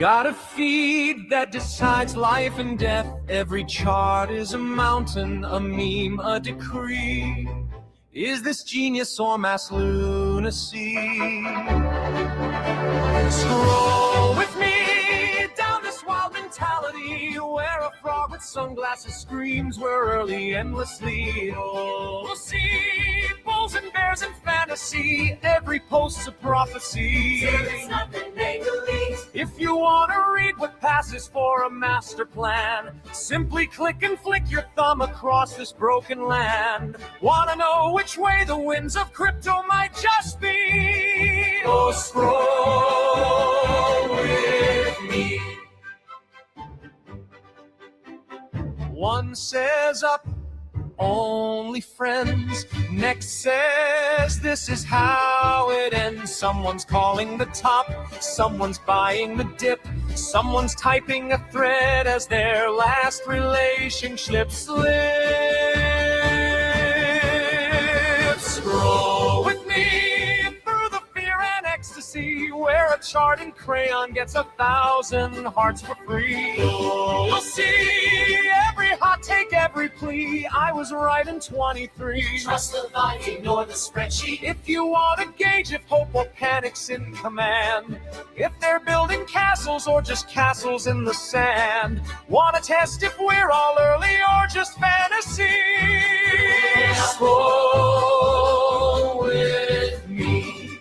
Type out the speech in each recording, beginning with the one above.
Got a feed that decides life and death. Every chart is a mountain, a meme, a decree. Is this genius or mass lunacy? Scroll with me down this wild mentality, where a frog with sunglasses screams we're early endlessly. Oh, we'll see bulls and bears in fantasy. Every post's a prophecy. It's nothing make-believe. If you want to read what passes for a master plan, simply click and flick your thumb across this broken land. Want to know which way the winds of crypto might just be? Oh, scroll with me. One says up, only friends. Next says this is how it ends. Someone's calling the top, someone's buying the dip, someone's typing a thread as their last relationship slips. Scroll with me through the fear and ecstasy, where a chart in crayon gets 1,000 hearts for free. You'll see every hot take, every plea. I was right in 23. Trust the vibe, ignore the spreadsheet. If you want to gauge if hope or panic's in command, if they're building castles or just castles in the sand, want to test if we're all early or just fantasy? Scroll with me.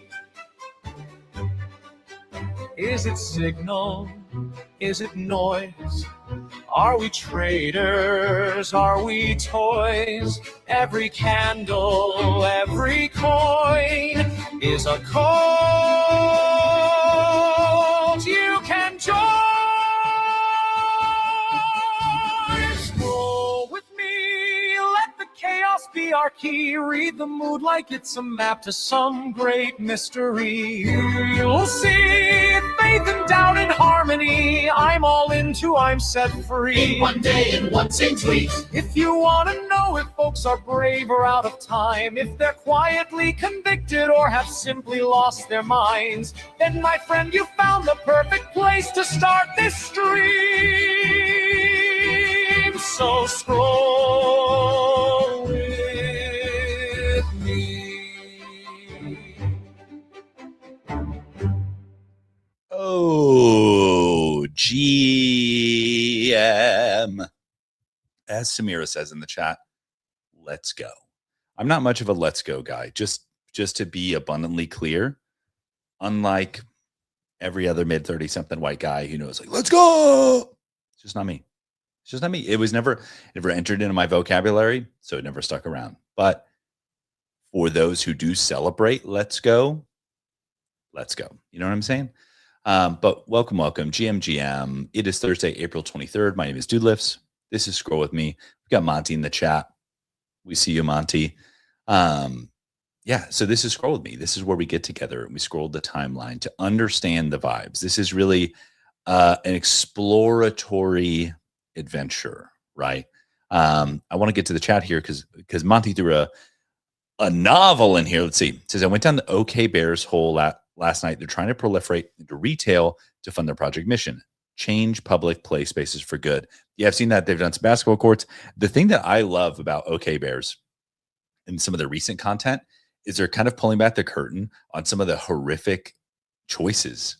Is it signal? Is it noise? Are we traders? Are we toys? Every candle, every coin is a cult you can join. Scroll with me, let the chaos be our key. Read the mood like it's a map to some great mystery. You'll see faith and doubt and harmony. I'm all into, I'm set free. In one day and one same tweet. If you want to know if folks are brave or out of time, if they're quietly convicted or have simply lost their minds, then my friend, you found the perfect place to start this stream. So scroll with me. Oh, GM. As Samira says in the chat, let's go. I'm not much of a let's go guy, just to be abundantly clear. Unlike every other mid-30-something white guy who knows, like, let's go. It's just not me. It's just not me. It was never entered into my vocabulary, so it never stuck around. But for those who do celebrate let's go, let's go. You know what I'm saying? But welcome, GM. It is Thursday, April 23rd. My name is Dude Lifts. This is Scroll With Me. We've got Monty in the chat. We see you, Monty. Yeah, so this is Scroll With Me. This is where we get together and we scroll the timeline to understand the vibes. This is really an exploratory adventure, right? I want to get to the chat here because Monty threw a novel in here. Let's see. It says, I went down the OK Bears hole last night. They're trying to proliferate into retail to fund their project mission. Change public play spaces for good. Yeah, I've seen that. They've done some basketball courts. The thing that I love about OK Bears and some of the recent content is they're kind of pulling back the curtain on some of the horrific choices.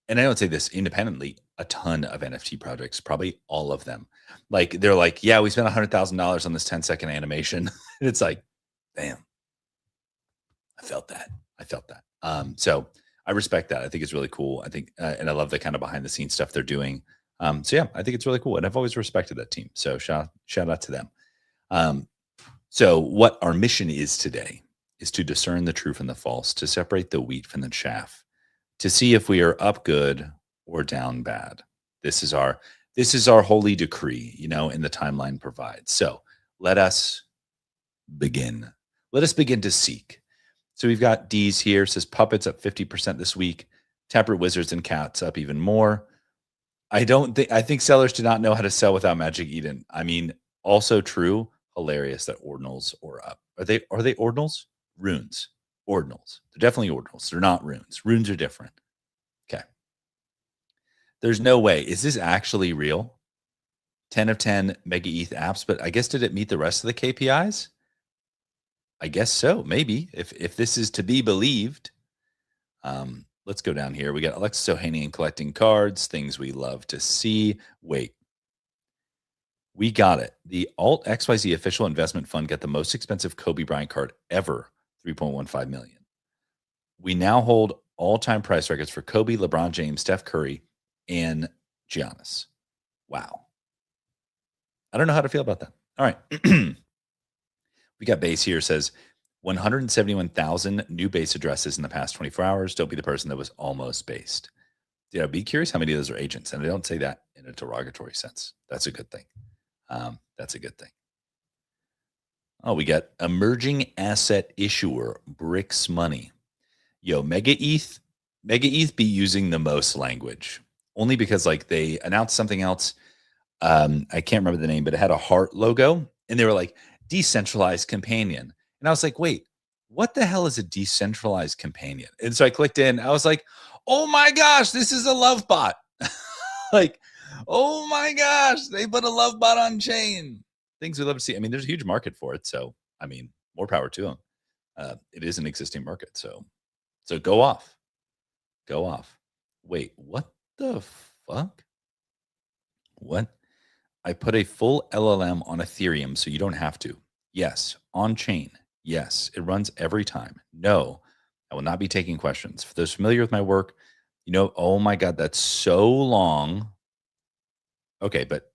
And I don't say this independently, a ton of NFT projects, probably all of them. Like, they're like, yeah, we spent $100,000 on this 10-second animation. And it's like, damn, I felt that. So I respect that. I think it's really cool. I think, and I love the kind of behind the scenes stuff they're doing. So yeah, I think it's really cool. And I've always respected that team. So shout out to them. So what our mission is today is to discern the true from the false, to separate the wheat from the chaff, to see if we are up good or down bad. This is our holy decree, and the timeline provides. So let us begin. Let us begin to seek. So we've got D's here, says Puppets up 50% this week. Taproot Wizards and Cats up even more. I think sellers do not know how to sell without Magic Eden. I mean, also true, hilarious that ordinals are up. Are they ordinals? Runes. Ordinals. They're definitely ordinals. They're not runes. Runes are different. Okay. There's no way. Is this actually real? 10 of 10 Mega ETH apps, but I guess did it meet the rest of the KPIs? I guess so. Maybe if this is to be believed. Let's go down here. We got Alexis Ohanian collecting cards, things we love to see. Wait, we got it. The Alt XYZ official investment fund got the most expensive Kobe Bryant card ever, 3.15 million. We now hold all-time price records for Kobe, LeBron James, Steph Curry, and Giannis. Wow. I don't know how to feel about that. All right. We got base here, says 171,000 new base addresses in the past 24 hours. Don't be the person that was almost based. Yeah, be curious how many of those are agents. And I don't say that in a derogatory sense. That's a good thing. That's a good thing. Oh, we got emerging asset issuer, Bricks Money. Yo, Mega ETH be using the most language. Only because like they announced something else. I can't remember the name, but it had a heart logo. And they were like, decentralized companion. And I was like, wait, what the hell is a decentralized companion? And so I clicked in. I was like, oh my gosh, this is a love bot. Like, oh my gosh, they put a love bot on chain. Things we love to see. I mean, there's a huge market for it. So, I mean, more power to them. It is an existing market. So go off. Go off. Wait, what the fuck? What? I put a full LLM on Ethereum so you don't have to. Yes. On chain. Yes. It runs every time. No. I will not be taking questions. For those familiar with my work, you know, oh my God, that's so long. Okay, but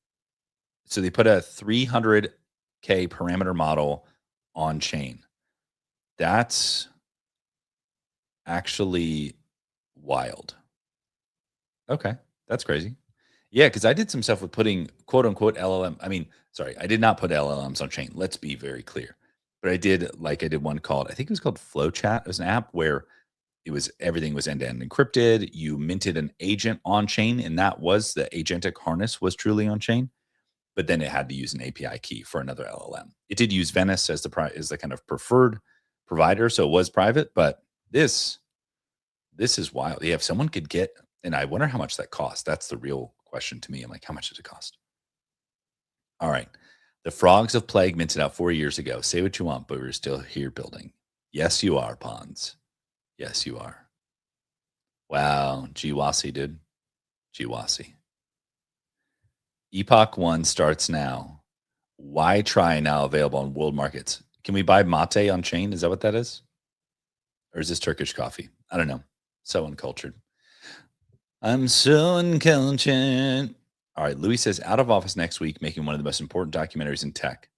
so they put a 300K parameter model on chain. That's actually wild. Okay, that's crazy. Yeah, because I did some stuff with putting quote unquote LLM. I mean, sorry, I did not put LLMs on chain. Let's be very clear. But I did one called, I think it was called Flowchat. It was an app where everything was end-to-end encrypted. You minted an agent on chain, and that was the agentic harness was truly on chain. But then it had to use an API key for another LLM. It did use Venice as the kind of preferred provider, so it was private. But this is wild. Yeah, if someone could get, and I wonder how much that cost. That's the real question to me. I'm like, how much did it cost? All right. The Frogs of Plague minted out 4 years ago. Say what you want, but we're still here building. Yes, you are, Pons. Yes, you are. Wow. GWASI, dude. GWASI. Epoch 1 starts now. Why try now available on world markets? Can we buy mate on chain? Is that what that is? Or is this Turkish coffee? I don't know. So uncultured. I'm so uncultured. All right. Louis says out of office next week, making one of the most important documentaries in tech.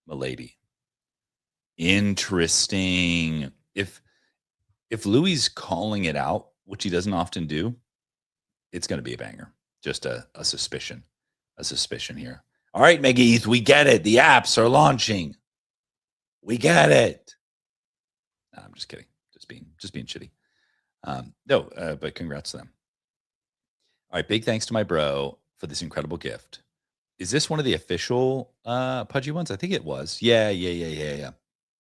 Milady. Interesting. If Louis calling it out, which he doesn't often do, it's going to be a banger. Just a suspicion. A suspicion here. All right, Mega ETH, we get it. The apps are launching. We get it. No, I'm just kidding. Just being shitty. No, but congrats to them. All right, big thanks to my bro for this incredible gift. Is this one of the official Pudgy ones? I think it was. Yeah. Yeah,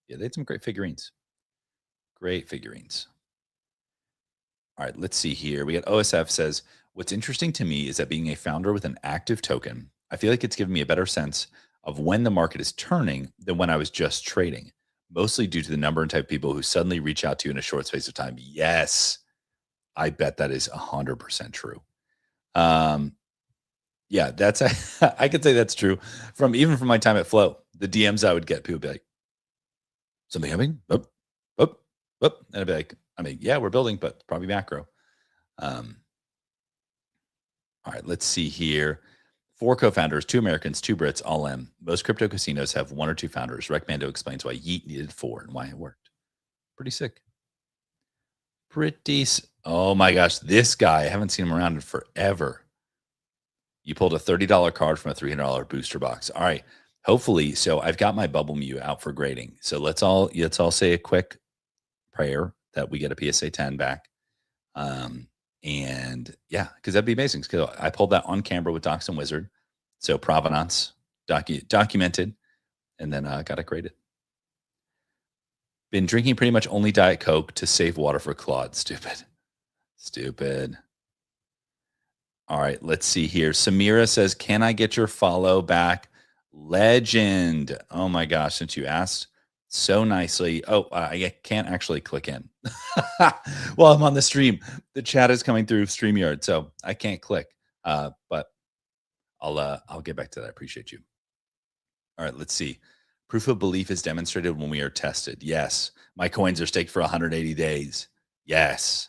they had some great figurines. Great figurines. All right, let's see here. We got OSF says, what's interesting to me is that being a founder with an active token, I feel like it's given me a better sense of when the market is turning than when I was just trading, mostly due to the number and type of people who suddenly reach out to you in a short space of time. Yes, I bet that is 100% true. Yeah, that's I could say that's true even from my time at Flow. The DMs I would get, people would be like, something happening? Up. And I'd be like, I mean, yeah, we're building, but probably macro. All right, let's see here. 4 co-founders, 2 Americans, 2 Brits, all in. Most crypto casinos have 1 or 2 founders. Recommendo explains why Yeet needed 4 and why it worked. Pretty sick. Oh my gosh, this guy, I haven't seen him around in forever. You pulled a $30 card from a $300 booster box. All right, hopefully, so I've got my Bubble Mew out for grading. So let's all say a quick prayer that we get a PSA 10 back. And yeah, because that'd be amazing. Because I pulled that on camera with Docs and Wizard. So provenance documented, and then got it graded. Been drinking pretty much only Diet Coke to save water for Claude. Stupid. All right, let's see here. Samira says, "Can I get your follow back?" Legend. Oh my gosh, since you asked so nicely. Oh, I can't actually click in while I'm on the stream. The chat is coming through StreamYard, so I can't click. But I'll get back to that. I appreciate you. All right, let's see. Proof of belief is demonstrated when we are tested. Yes. My coins are staked for 180 days. Yes.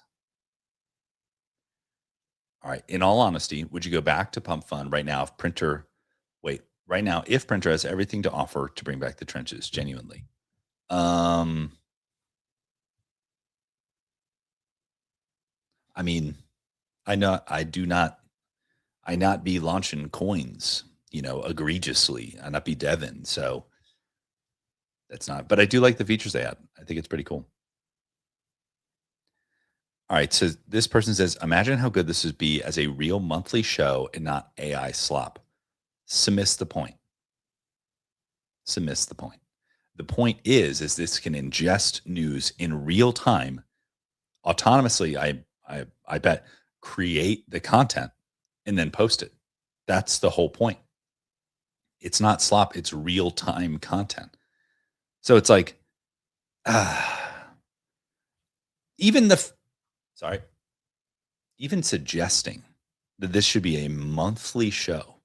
All right. In all honesty, would you go back to Pump Fund right now if Printer has everything to offer to bring back the trenches genuinely? I mean, I not be launching coins, egregiously. I not be Devin. So that's not, but I do like the features they had. I think it's pretty cool. All right. So this person says, imagine how good this would be as a real monthly show and not AI slop. Submits the point. Submits the point. The point is this can ingest news in real time, autonomously. I bet create the content and then post it. That's the whole point. It's not slop. It's real time content. So it's like, even suggesting that this should be a monthly show.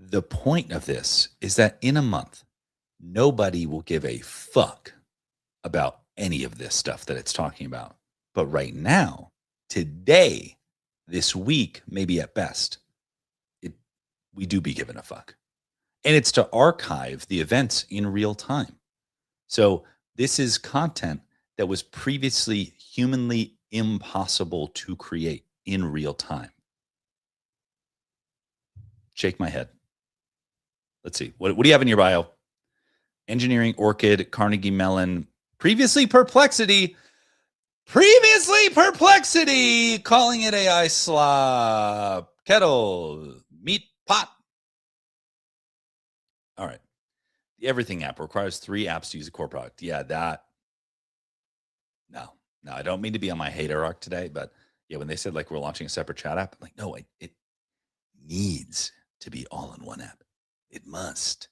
The point of this is that in a month, nobody will give a fuck about any of this stuff that it's talking about. But right now, today, this week, maybe at best, we do be given a fuck. And it's to archive the events in real time. So this is content that was previously humanly impossible to create in real time. Shake my head. Let's see. What do you have in your bio? Engineering, Orchid, Carnegie Mellon, previously Perplexity, calling it AI slop, kettle, meat pot. All right. The Everything app requires 3 apps to use a core product. Yeah, that. No, I don't mean to be on my hater arc today, but yeah, when they said like we're launching a separate chat app, I'm like, no, it needs to be all in one app. It must.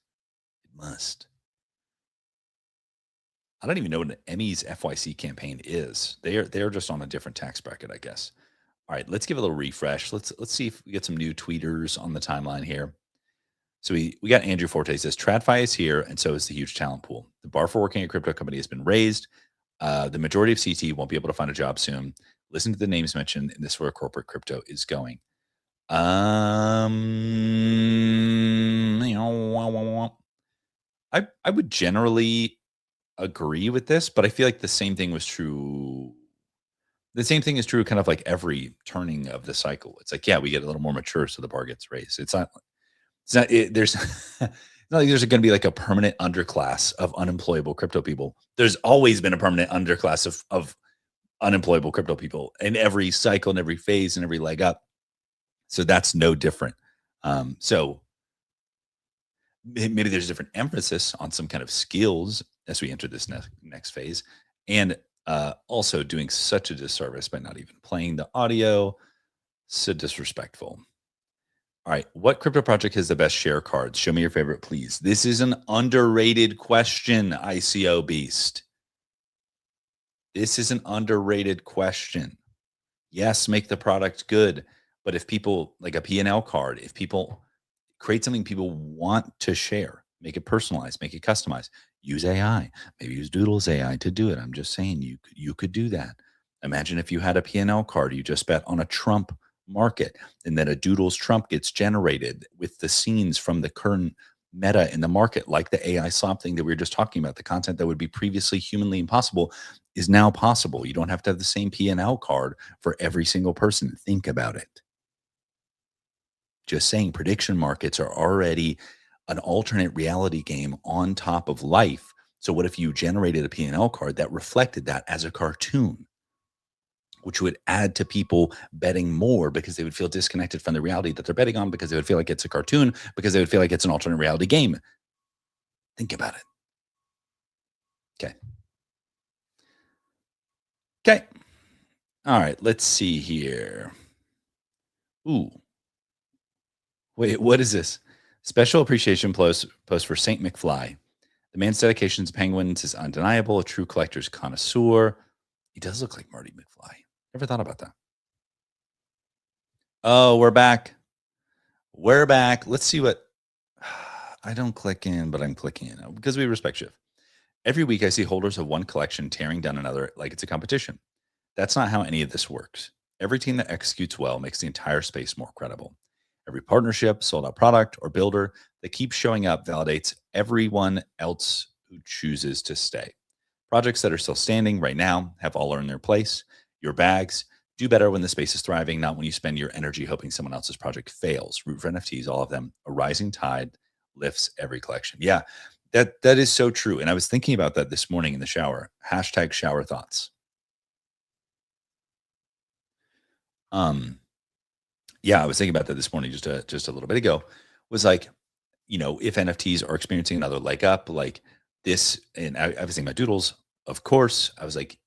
I don't even know what an Emmys FYC campaign is. They're just on a different tax bracket, I guess. All right, let's give a little refresh. Let's see if we get some new tweeters on the timeline here. So we got Andrew Forte says TradFi is here, and so is the huge talent pool. The bar for working at a crypto company has been raised. The majority of CT won't be able to find a job soon. Listen to the names mentioned, and this is where corporate crypto is going. I would generally agree with this, but I feel like the same thing is true kind of like every turning of the cycle. It's like, yeah, we get a little more mature, so the bar gets raised. There's not like there's going to be like a permanent underclass of unemployable crypto people. There's always been a permanent underclass of unemployable crypto people in every cycle and every phase and every leg up. So that's no different. So maybe there's a different emphasis on some kind of skills as we enter this next phase, and also doing such a disservice by not even playing the audio. So disrespectful. All right, what crypto project has the best share cards? Show me your favorite, please. This is an underrated question, ICO Beast. This is an underrated question. Yes, make the product good, but if people like a P&L card, if people create something people want to share, make it personalized, make it customized, use AI, maybe use Doodle's AI to do it. I'm just saying you could do that. Imagine if you had a P&L card, you just bet on a Trump market, and then a Doodle's Trump gets generated with the scenes from the current meta in the market, like the AI slop thing that we were just talking about. The content that would be previously humanly impossible is now possible. You don't have to have the same P&L card for every single person. Think about it. Just saying, prediction markets are already an alternate reality game on top of life. So what if you generated a P&L card that reflected that as a cartoon, which would add to people betting more because they would feel disconnected from the reality that they're betting on, because they would feel like it's a cartoon, because they would feel like it's an alternate reality game. Think about it. Okay. All right, let's see here. Ooh, wait, what is this? Special appreciation post for Saint McFly. The man's dedication to penguins is undeniable. A true collector's connoisseur. He does look like Marty McFly. Never thought about that. Oh, we're back. We're back. Let's see what. I don't click in, but I'm clicking in because we respect Shiv. Every week, I see holders of one collection tearing down another like it's a competition. That's not how any of this works. Every team that executes well makes the entire space more credible. Every partnership, sold out product, or builder that keeps showing up validates everyone else who chooses to stay. Projects that are still standing right now have all earned their place. Your bags do better when the space is thriving, not when you spend your energy hoping someone else's project fails. Root for NFTs, all of them. A rising tide lifts every collection. Yeah, that is so true. And I was thinking about that this morning in the shower. Hashtag shower thoughts. Yeah, I was thinking about that this morning just a little bit ago. Was like, if NFTs are experiencing another leg up, like this, and I was thinking about Doodles, of course. I was like,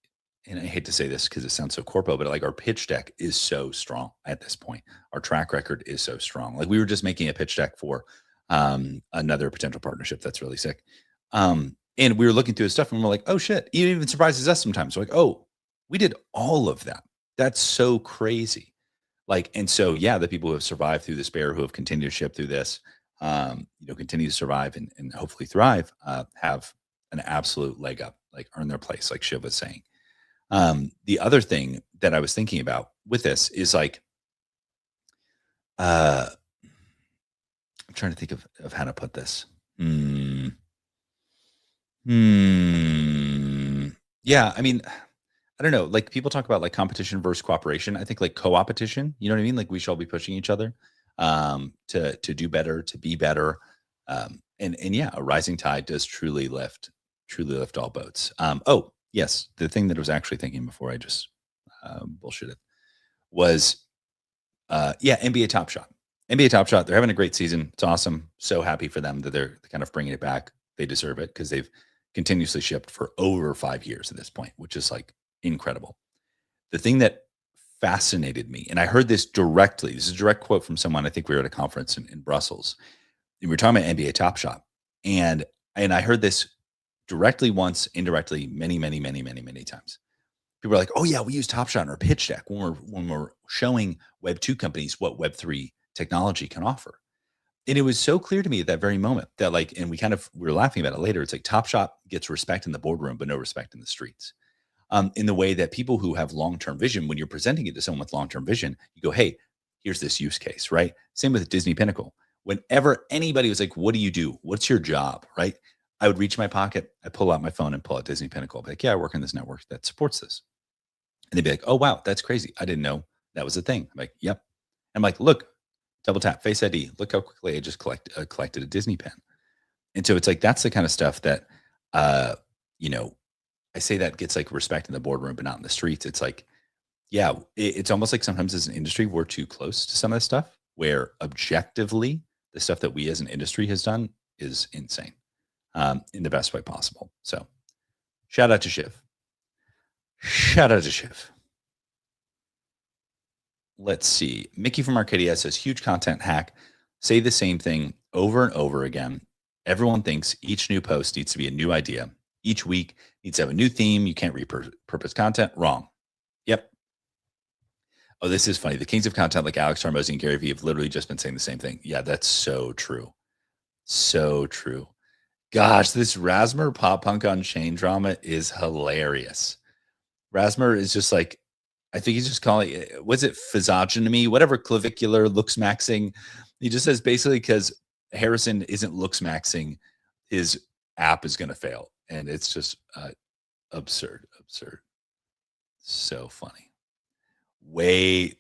and I hate to say this because it sounds so corpo, but like our pitch deck is so strong at this point. Our track record is so strong. Like we were just making a pitch deck for another potential partnership that's really sick. And we were looking through his stuff and we're like, oh shit, it even surprises us sometimes. We're like, oh, we did all of that. That's so crazy. Like, and so, yeah, the people who have survived through this bear, who have continued to ship through this, continue to survive and hopefully thrive, have an absolute leg up, like earn their place, like Shiv was saying. The other thing that I was thinking about with this is like, I'm trying to think of how to put this. Yeah, I mean, I don't know. Like people talk about like competition versus cooperation. I think like co-opetition. You know what I mean? Like we should all be pushing each other to do better, to be better. And yeah, a rising tide does truly lift all boats. Oh yes, the thing that I was actually thinking before I just bullshitted was yeah, NBA Top Shot. NBA Top Shot. They're having a great season. It's awesome. So happy for them that they're kind of bringing it back. They deserve it because they've continuously shipped for over 5 years at this point, which is like incredible. The thing that fascinated me, and I heard this directly, this is a direct quote from someone, I think we were at a conference in Brussels, and we were talking about NBA Top Shot. And I heard this directly once, indirectly, many times. People are like, oh yeah, we use Top Shot in our pitch deck when we're showing Web 2 companies what Web 3 technology can offer. And it was so clear to me at that very moment that like, and we were laughing about it later. It's like Top Shot gets respect in the boardroom, but no respect in the streets. In the way that people who have long-term vision, when you're presenting it to someone with long-term vision, you go, hey, here's this use case, right? Same with Disney Pinnacle. Whenever anybody was like, what do you do? What's your job, right? I would reach my pocket, I pull out my phone and pull out Disney Pinnacle. I'd be like, yeah, I work on this network that supports this. And they'd be like, oh, wow, that's crazy. I didn't know that was a thing. I'm like, yep. I'm like, look, double tap, Face ID. Look how quickly I just collected a Disney pen. And so it's like, that's the kind of stuff that, I say that gets like respect in the boardroom, but not in the streets. It's like, yeah, it's almost like sometimes as an industry, we're too close to some of this stuff where objectively the stuff that we as an industry has done is insane in the best way possible. So shout out to Shiv. Shout out to Shiv. Let's see. Mickey from Arcadia says, huge content hack. Say the same thing over and over again. Everyone thinks each new post needs to be a new idea. Each week needs to have a new theme. You can't repurpose content. Wrong. Yep. Oh, this is funny. The kings of content like Alex Hormozi and Gary Vee have literally just been saying the same thing. Yeah, that's so true. So true. Gosh, this Rasmer pop punk on chain drama is hilarious. Rasmer is just like, I think he's just calling it, was it physiognomy, whatever, clavicular looks maxing. He just says basically because Harrison isn't looks maxing, his app is going to fail. And it's just absurd. So funny. I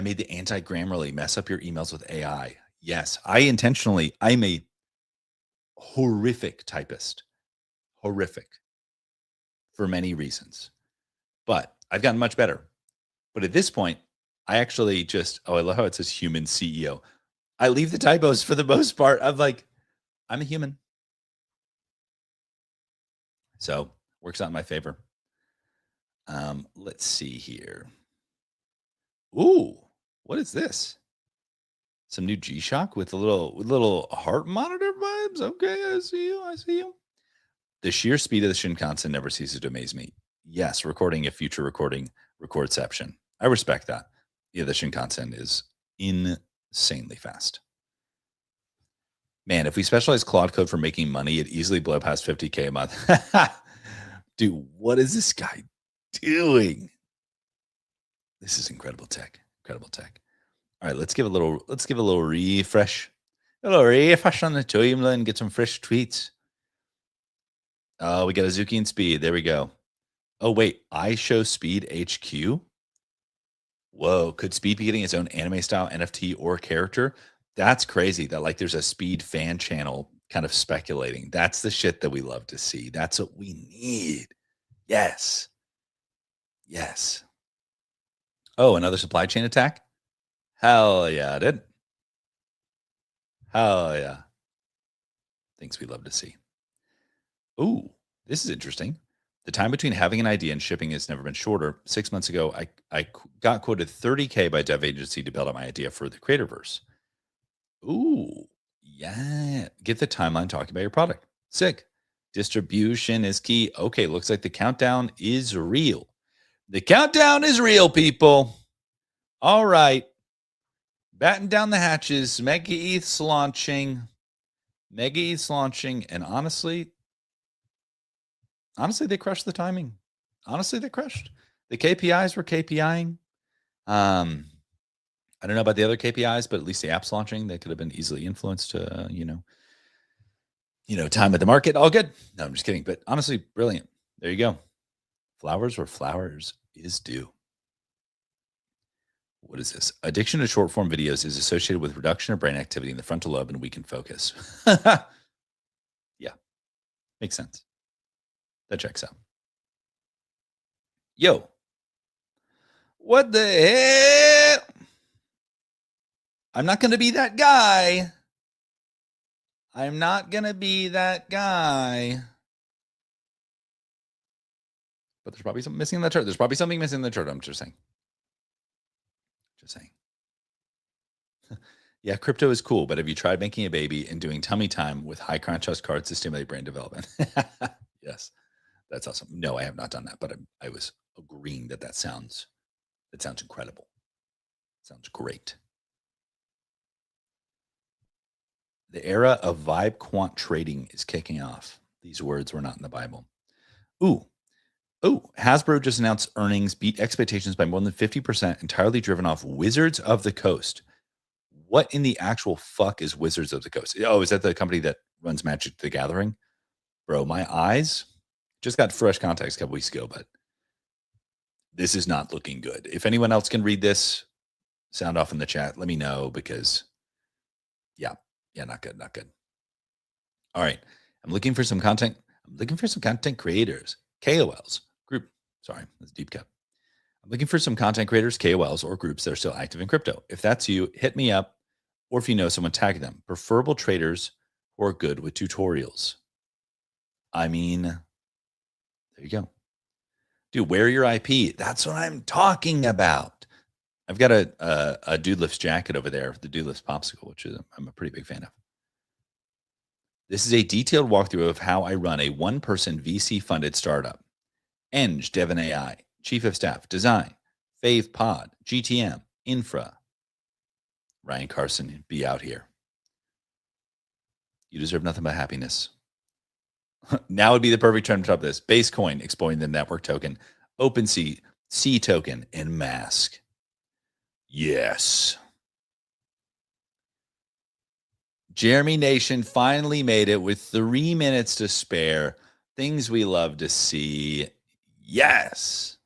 made the anti-Grammarly mess up your emails with AI. Yes, I'm a horrific typist. Horrific. For many reasons. But I've gotten much better. But at this point, I actually I love how it says human CEO. I leave the typos for the most part. I'm like, I'm a human. So works out in my favor. Let's see here. Ooh, What is this? Some new G-Shock with a little heart monitor vibes. Okay, I see you. I see you. The sheer speed of the Shinkansen never ceases to amaze me. Yes, recording a future recording recordception. I respect that. Yeah, the Shinkansen is insanely fast. Man, if we specialize Claude Code for making money, it'd easily blow past 50K a month. Dude, what is this guy doing? This is incredible tech. Incredible tech. All right, let's give a little refresh. A little refresh on the timeline, get some fresh tweets. Oh, we got Azuki and Speed. There we go. Oh, wait. I show Speed HQ. Whoa. Could Speed be getting its own anime style NFT or character? That's crazy that like there's a Speed fan channel kind of speculating. That's the shit that we love to see. That's what we need. Yes. Yes. Oh, another supply chain attack? Hell yeah, dude. Hell yeah. Things we love to see. Ooh, this is interesting. The time between having an idea and shipping has never been shorter. 6 months ago, I got quoted $30K by dev agency to build out my idea for the Creatorverse. Ooh, yeah. Get the timeline talking about your product. Sick. Distribution is key. Okay, looks like the countdown is real. The countdown is real, people. All right. Batten down the hatches. Mega ETH's launching. And honestly, they crushed the timing. Honestly, they crushed. The KPIs were KPIing. I don't know about the other KPIs, but at least the app's launching, they could have been easily influenced to, time of the market. All good. No, I'm just kidding. But honestly, brilliant. There you go. Flowers where flowers is due. What is this? Addiction to short form videos is associated with reduction of brain activity in the frontal lobe and weakened focus. Yeah, makes sense. That checks out. Yo, what the hell? I'm not going to be that guy. I'm not going to be that guy. But there's probably something missing in the chart. There's probably something missing in the chart. I'm just saying. Just saying. Yeah, crypto is cool, but have you tried making a baby and doing tummy time with high contrast cards to stimulate brain development? Yes, that's awesome. No, I have not done that, but I was agreeing that sounds incredible. Sounds great. The era of vibe quant trading is kicking off. These words were not in the Bible. Ooh, Hasbro just announced earnings beat expectations by more than 50%, entirely driven off Wizards of the Coast. What in the actual fuck is Wizards of the Coast? Oh, is that the company that runs Magic the Gathering? Bro, my eyes just got fresh contacts a couple weeks ago, but this is not looking good. If anyone else can read this, sound off in the chat. Let me know because, yeah, not good. All right. I'm looking for some content creators, KOLs, that's deep cut. I'm looking for some content creators, KOLs, or groups that are still active in crypto. If that's you, hit me up. Or if you know someone, tag them. Preferable traders who are good with tutorials. I mean, there you go. Dude, wear your IP. That's what I'm talking about. I've got a Dude Lifts jacket over there, the Dude Lifts popsicle, which I'm a pretty big fan of. This is a detailed walkthrough of how I run a one-person VC-funded startup. Eng, Devon AI, Chief of Staff, Design, Fave Pod, GTM, Infra. Ryan Carson, be out here. You deserve nothing but happiness. Now would be the perfect time to top this. Basecoin, exploring the network token, OpenSea, C token, and Mask. Yes. Jeremy Nation finally made it with 3 minutes to spare. Things we love to see. Yes.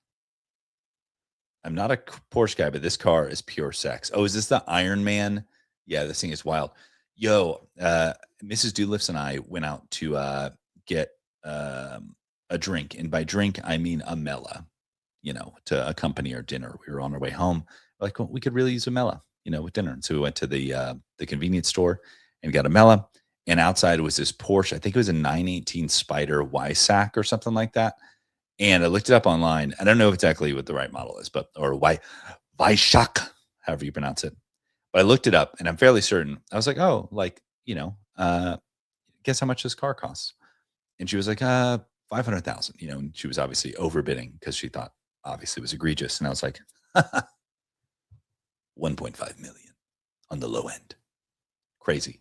I'm not a Porsche guy, but this car is pure sex. Oh, is this the Iron Man? Yeah, this thing is wild. Yo, Mrs. Doolifts and I went out to get a drink. And by drink, I mean a Mela, to accompany our dinner. We were on our way home. Like, well, we could really use a Mela, with dinner. And so we went to the convenience store and got a Mela. And outside was this Porsche. I think it was a 918 Spider Weissach or something like that. And I looked it up online. I don't know exactly what the right model is, or Weissach. however you pronounce it. But I looked it up and I'm fairly certain. I was like, oh, like, guess how much this car costs? And she was like, 500,000, and she was obviously overbidding because she thought obviously it was egregious. And I was like, 1.5 million on the low end. Crazy.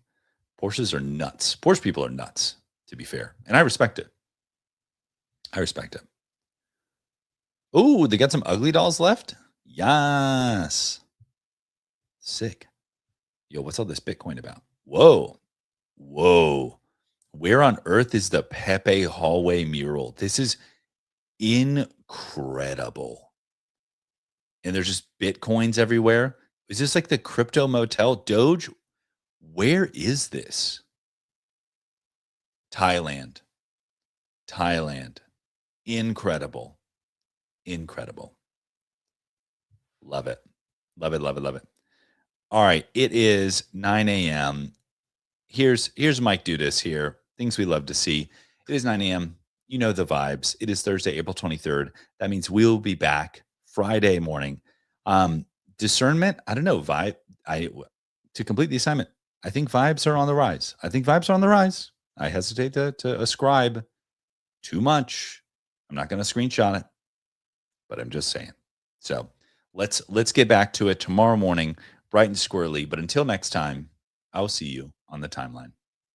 Porsches are nuts. Porsche people are nuts, to be fair. And I respect it. Oh, they got some ugly dolls left? Yes. Sick. Yo, what's all this Bitcoin about? Whoa. Where on earth is the Pepe hallway mural? This is incredible. And there's just Bitcoins everywhere. Is this like the crypto motel? Doge? Where is this? Thailand. Incredible. Love it. All right. It is 9 a.m. Here's Mike Dudas here. Things we love to see. It is 9 a.m. You know the vibes. It is Thursday, April 23rd. That means we'll be back Friday morning. Discernment, I don't know. To complete the assignment, I think vibes are on the rise. I hesitate to ascribe too much. I'm not going to screenshot it, but I'm just saying. So let's get back to it tomorrow morning, bright and squirrely. But until next time, I'll see you on the timeline.